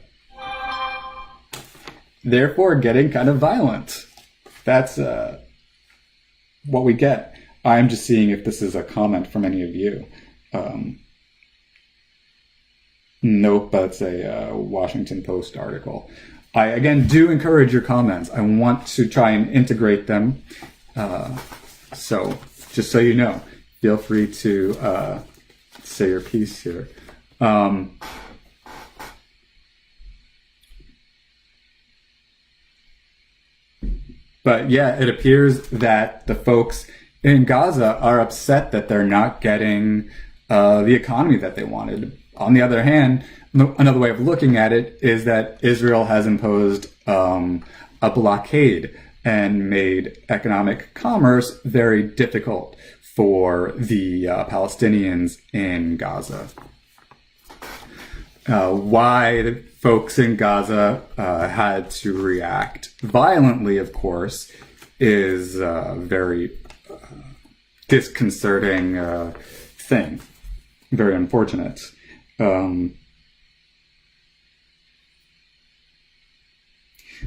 A: therefore getting kind of violent. That's what we get. I'm just seeing if this is a comment from any of you. Nope, that's a Washington Post article. I, again, do encourage your comments. I want to try and integrate them. So, just so you know, feel free to say your piece here. But yeah, it appears that the folks in Gaza are upset that they're not getting the economy that they wanted. On the other hand, another way of looking at it is that Israel has imposed a blockade and made economic commerce very difficult for the Palestinians in Gaza. Why the folks in Gaza had to react violently, of course, is a very disconcerting thing. Very unfortunate.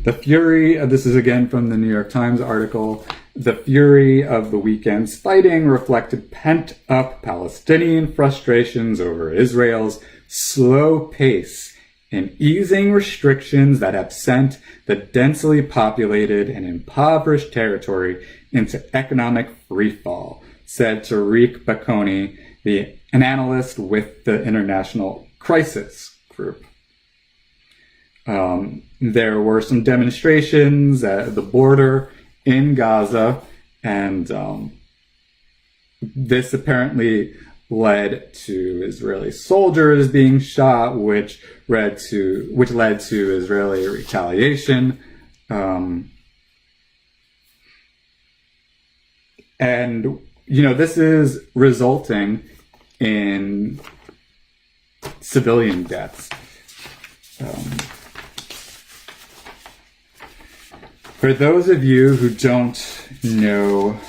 A: The fury, this is again from the New York Times article, the fury of the weekend's fighting reflected pent-up Palestinian frustrations over Israel's slow pace in easing restrictions that have sent the densely populated and impoverished territory into economic freefall, said Tariq Bakoni, an analyst with the International Crisis Group. There were some demonstrations at the border in Gaza, and this apparently led to Israeli soldiers being shot, which led to Israeli retaliation. And, this is resulting in civilian deaths. For those of you who don't know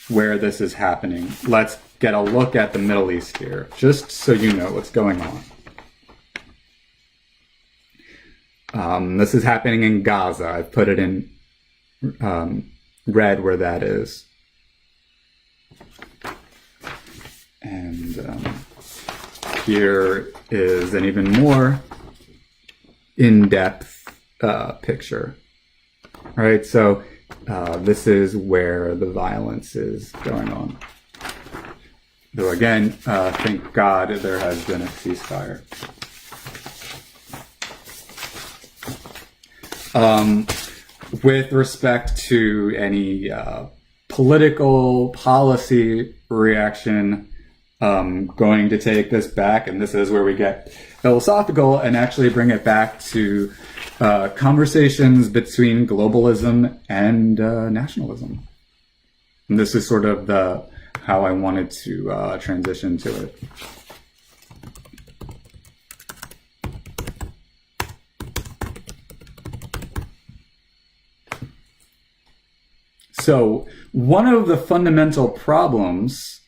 A: where this is happening, let's get a look at the Middle East here, just so you know what's going on. This is happening in Gaza. I've put it in red where that is. And here is an even more in-depth picture. All right, so this is where the violence is going on. Though again, thank God there has been a ceasefire. With respect to any political policy reaction, going to take this back, and this is where we get philosophical, and actually bring it back to conversations between globalism and nationalism. And this is sort of how I wanted to transition to it. So one of the fundamental problems,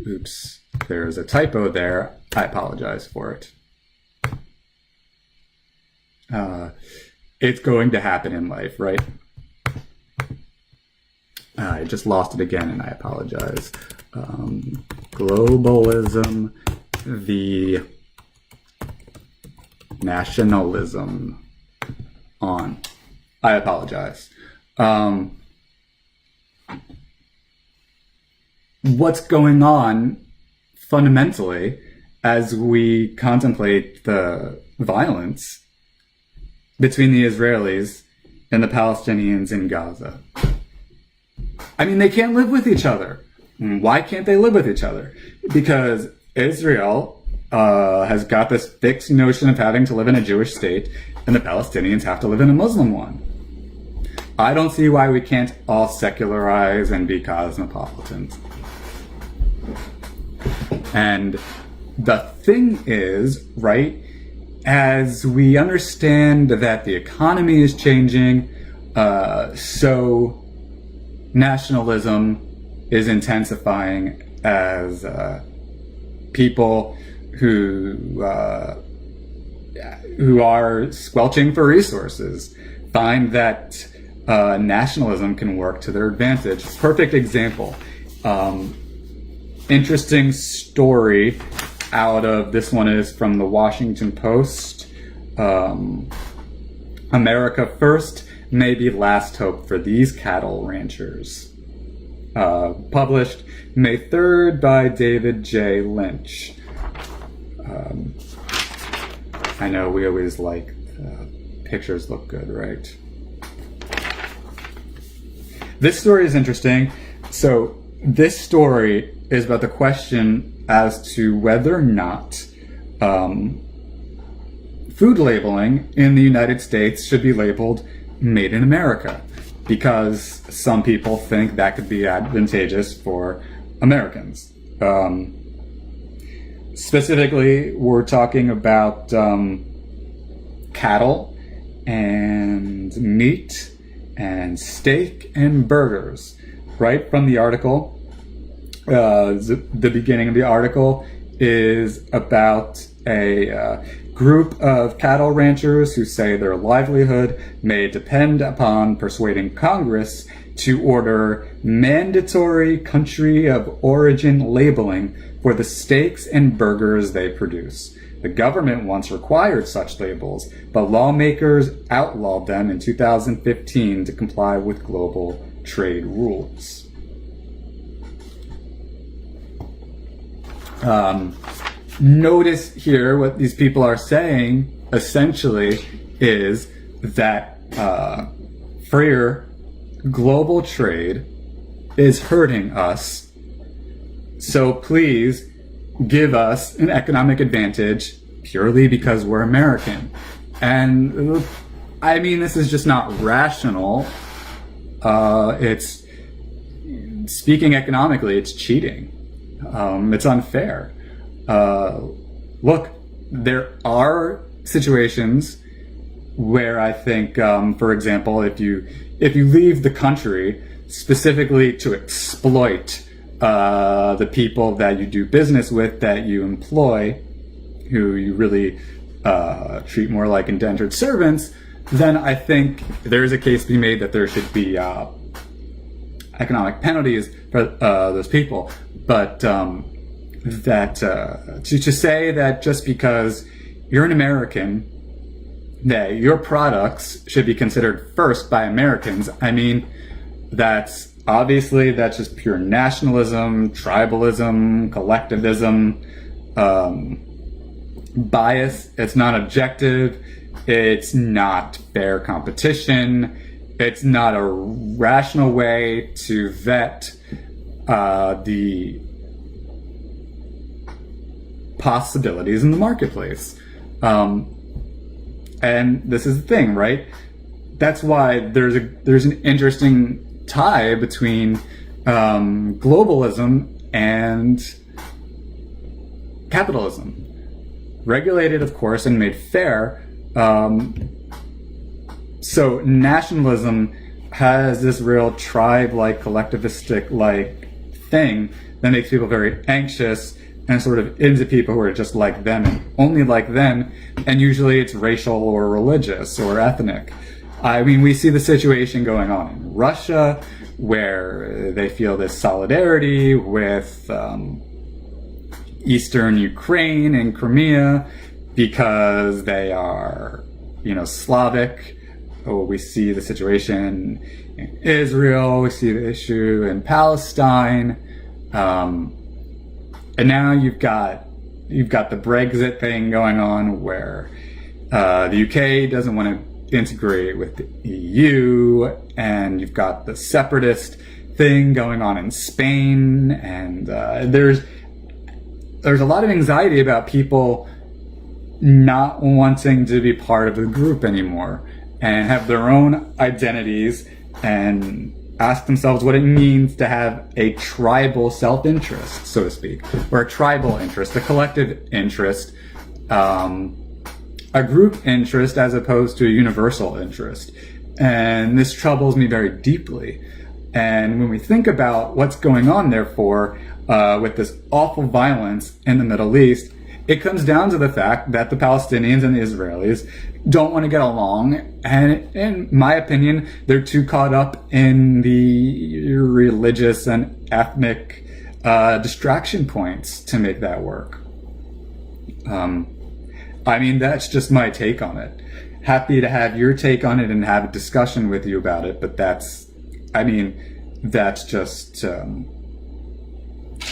A: oops, there's a typo there. I apologize for it. It's going to happen in life, right? I just lost it again, and I apologize. Globalism, the nationalism on. I apologize. What's going on fundamentally as we contemplate the violence between the Israelis and the Palestinians in Gaza? I mean, they can't live with each other. Why can't they live with each other? Because Israel has got this fixed notion of having to live in a Jewish state, and the Palestinians have to live in a Muslim one. I don't see why we can't all secularize and be cosmopolitans. And the thing is, right, as we understand that the economy is changing, so nationalism is intensifying as people who are squelching for resources find that nationalism can work to their advantage. Perfect example. Interesting story out of, this one is from the Washington Post. America First may be last hope for these cattle ranchers. Published May 3rd by David J. Lynch. I know we always like pictures look good, right? This story is interesting. So this story is about the question as to whether or not food labeling in the United States should be labeled Made in America, because some people think that could be advantageous for Americans. Specifically, we're talking about cattle and meat and steak and burgers. Right from the article, the beginning of the article is about a group of cattle ranchers who say their livelihood may depend upon persuading Congress to order mandatory country of origin labeling for the steaks and burgers they produce. The government once required such labels, but lawmakers outlawed them in 2015 to comply with global trade rules. Notice here what these people are saying essentially is that freer global trade is hurting us, so please give us an economic advantage purely because we're American. And I mean, this is just not rational. It's, speaking economically, it's cheating. It's unfair. Look, there are situations where I think, for example, if you leave the country specifically to exploit the people that you do business with, that you employ, who you really treat more like indentured servants, then I think there is a case to be made that there should be economic penalties for those people. But to say that just because you're an American, that your products should be considered first by Americans, I mean, that's just pure nationalism, tribalism, collectivism, bias. It's not objective. It's not fair competition. It's not a rational way to vet the possibilities in the marketplace. And this is the thing, right? That's why there's an interesting tie between globalism and capitalism. Regulated, of course, and made fair. So nationalism has this real tribe-like, collectivistic-like thing that makes people very anxious and sort of into people who are just like them and only like them, and usually it's racial or religious or ethnic. I mean, we see the situation going on in Russia, where they feel this solidarity with Eastern Ukraine and Crimea because they are, Slavic. Oh, we see the situation in Israel, we see the issue in Palestine, and now you've got the Brexit thing going on, where the UK doesn't want to integrate with the EU, and you've got the separatist thing going on in Spain, and there's a lot of anxiety about people not wanting to be part of the group anymore and have their own identities and ask themselves what it means to have a tribal self-interest, so to speak, or a tribal interest, a collective interest, a group interest as opposed to a universal interest. And this troubles me very deeply. And when we think about what's going on, therefore, with this awful violence in the Middle East, it comes down to the fact that the Palestinians and the Israelis don't want to get along, and in my opinion, they're too caught up in the religious and ethnic distraction points to make that work. I mean, that's just my take on it. Happy to have your take on it and have a discussion with you about it, but that's just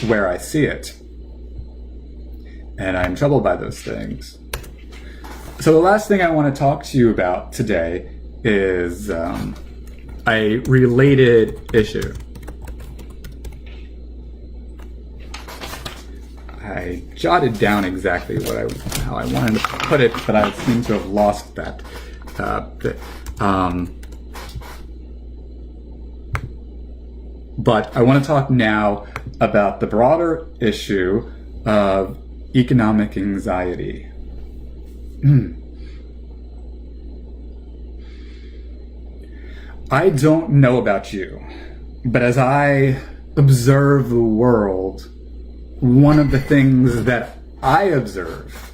A: where I see it. And I'm troubled by those things. So the last thing I want to talk to you about today is a related issue. I I jotted down exactly how I wanted to put it, but I seem to have lost that bit. But I want to talk now about the broader issue of economic anxiety. I don't know about you, but as I observe the world, one of the things that I observe,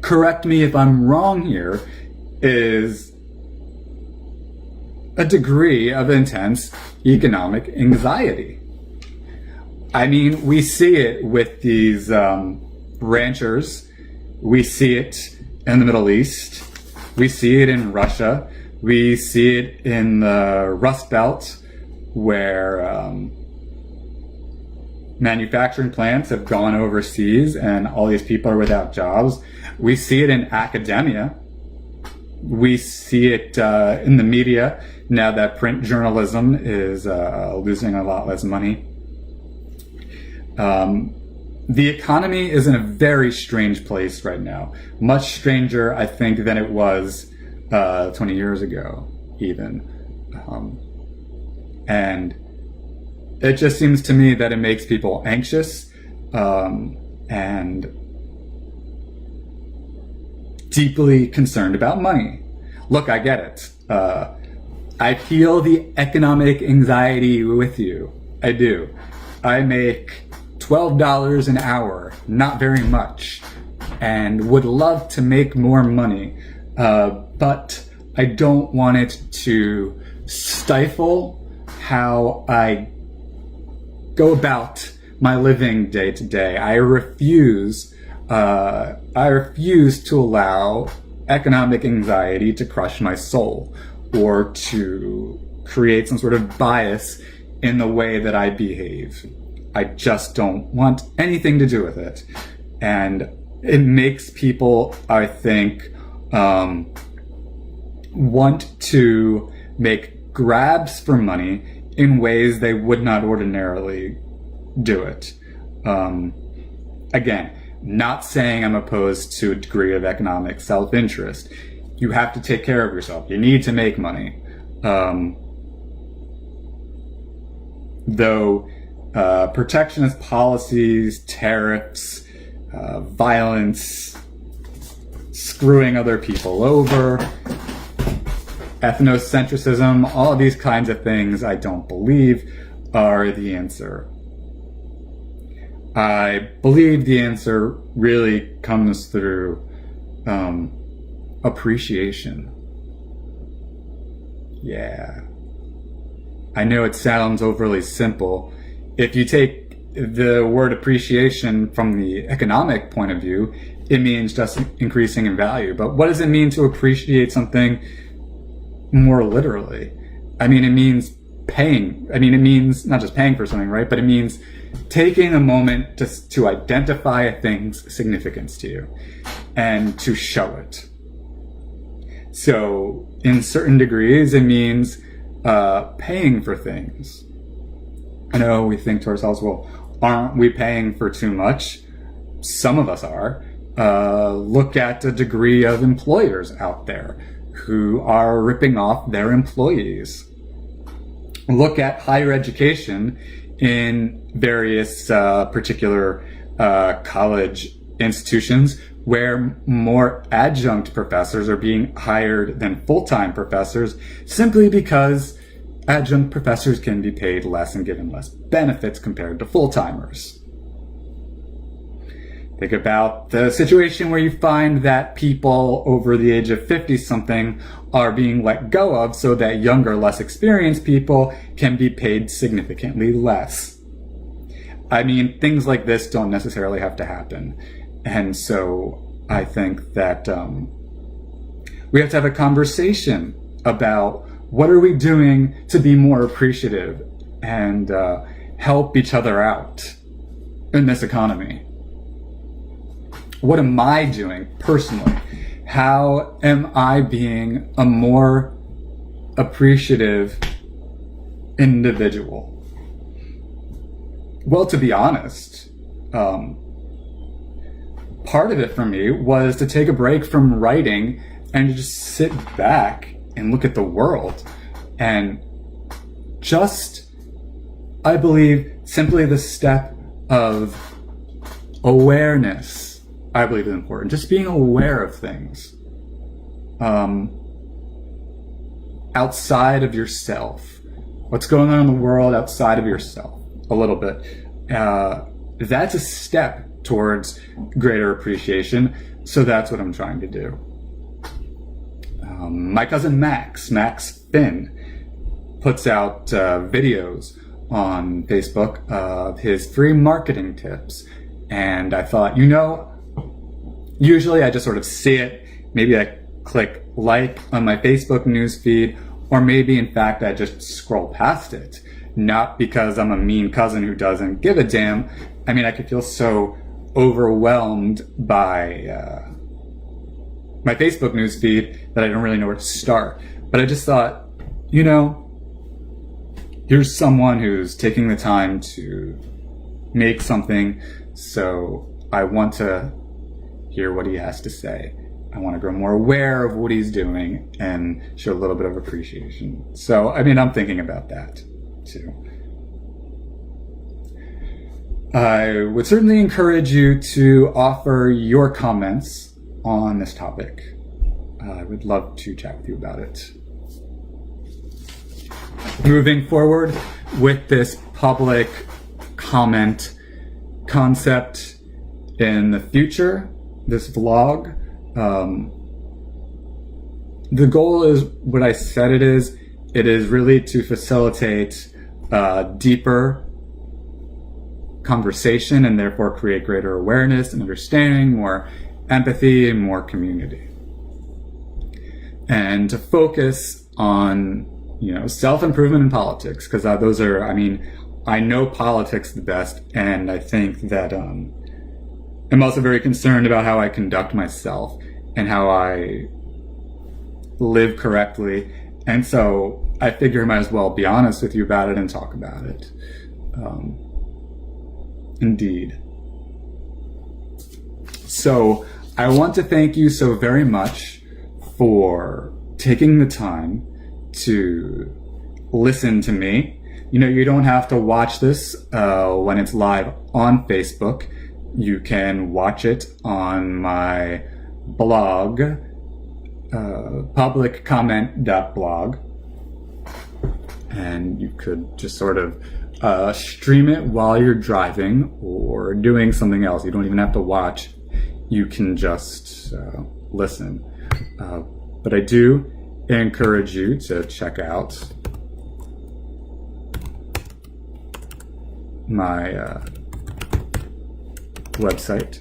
A: correct me if I'm wrong here, is a degree of intense economic anxiety. I mean, we see it with these ranchers. We see it in the Middle East. We see it in Russia. We see it in the Rust Belt, where manufacturing plants have gone overseas and all these people are without jobs. We see it in academia. We see it in the media now that print journalism is losing a lot less money. The economy is in a very strange place right now. Much stranger, I think, than it was 20 years ago, even. And it just seems to me that it makes people anxious and deeply concerned about money. Look, I get it. I feel the economic anxiety with you. I do. I make $12 an hour, not very much, and would love to make more money, but I don't want it to stifle how I go about my living day to day. I refuse to allow economic anxiety to crush my soul or to create some sort of bias in the way that I behave. I just don't want anything to do with it. And it makes people, I think, want to make grabs for money in ways they would not ordinarily do it. Again, not saying I'm opposed to a degree of economic self-interest. You have to take care of yourself. You need to make money. Though protectionist policies, tariffs, violence, screwing other people over, ethnocentrism, all of these kinds of things I don't believe are the answer. I believe the answer really comes through appreciation. Yeah. I know it sounds overly simple. If you take the word appreciation from the economic point of view, it means just increasing in value. But what does it mean to appreciate something more literally? I mean, it means paying. I mean, it means not just paying for something, right? But it means taking a moment to identify a thing's significance to you and to show it. So in certain degrees, it means paying for things. I know we think to ourselves, well, aren't we paying for too much? Some of us are. Look at a degree of employers out there who are ripping off their employees. Look at higher education in various particular college institutions where more adjunct professors are being hired than full-time professors simply because adjunct professors can be paid less and given less benefits compared to full-timers. Think about the situation where you find that people over the age of 50-something are being let go of so that younger, less experienced people can be paid significantly less. I mean, things like this don't necessarily have to happen. And so I think that we have to have a conversation about what are we doing to be more appreciative and help each other out in this economy. What am I doing personally? How am I being a more appreciative individual? Well, to be honest, part of it for me was to take a break from writing and to just sit back and look at the world. And just, I believe, simply the step of awareness, I believe, is important. Just being aware of things outside of yourself. What's going on in the world outside of yourself, a little bit. That's a step towards greater appreciation. So that's what I'm trying to do. My cousin Max Finn, puts out videos on Facebook of his free marketing tips. And I thought, usually I just sort of see it. Maybe I click like on my Facebook newsfeed, or maybe in fact I just scroll past it. Not because I'm a mean cousin who doesn't give a damn. I mean, I could feel so overwhelmed by my Facebook newsfeed that I don't really know where to start. But I just thought, here's someone who's taking the time to make something, so I want to hear what he has to say. I want to grow more aware of what he's doing and show a little bit of appreciation. So, I'm thinking about that too. I would certainly encourage you to offer your comments on this topic. I would love to chat with you about it. Moving forward with this public comment concept in the future, this vlog, the goal is what I said it is. It is really to facilitate deeper conversation and therefore create greater awareness and understanding, more empathy, and more community. And to focus on, self-improvement in politics, because those are, I know politics the best, and I think that I'm also very concerned about how I conduct myself and how I live correctly. And so I figure I might as well be honest with you about it and talk about it. Indeed. So I want to thank you so very much for taking the time to listen to me. You don't have to watch this when it's live on Facebook. You can watch it on my blog, publiccomment.blog. And you could just sort of stream it while you're driving or doing something else. You don't even have to watch. You can just listen. But I do encourage you to check out my website,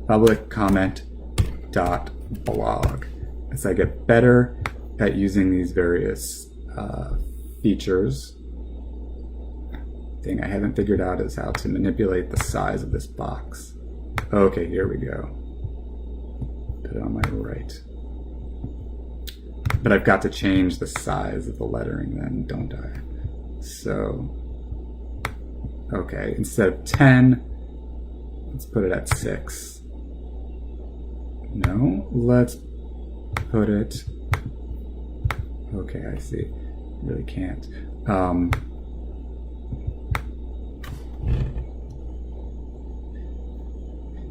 A: publiccomment.blog, as I get better at using these various features. Thing I haven't figured out is how to manipulate the size of this box. Okay, here we go. Put it on my right. But I've got to change the size of the lettering then, don't I? So, okay, instead of 10, let's put it at 6. No, let's put it, okay, I see. Really can't.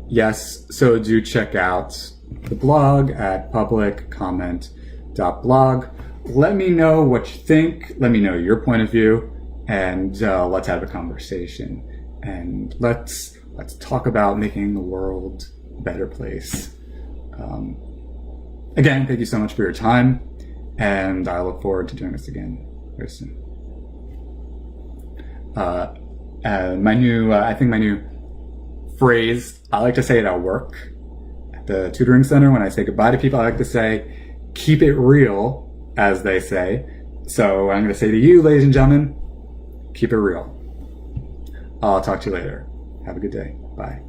A: Yes, so do check out the blog at publiccomment.blog. Let me know what you think. Let me know your point of view, and let's have a conversation. And let's talk about making the world a better place. Again, thank you so much for your time, and I look forward to doing this again very soon. My new phrase, I like to say it at work, at the tutoring center. When I say goodbye to people, I like to say, keep it real, as they say. So I'm going to say to you, ladies and gentlemen, keep it real. I'll talk to you later. Have a good day. Bye.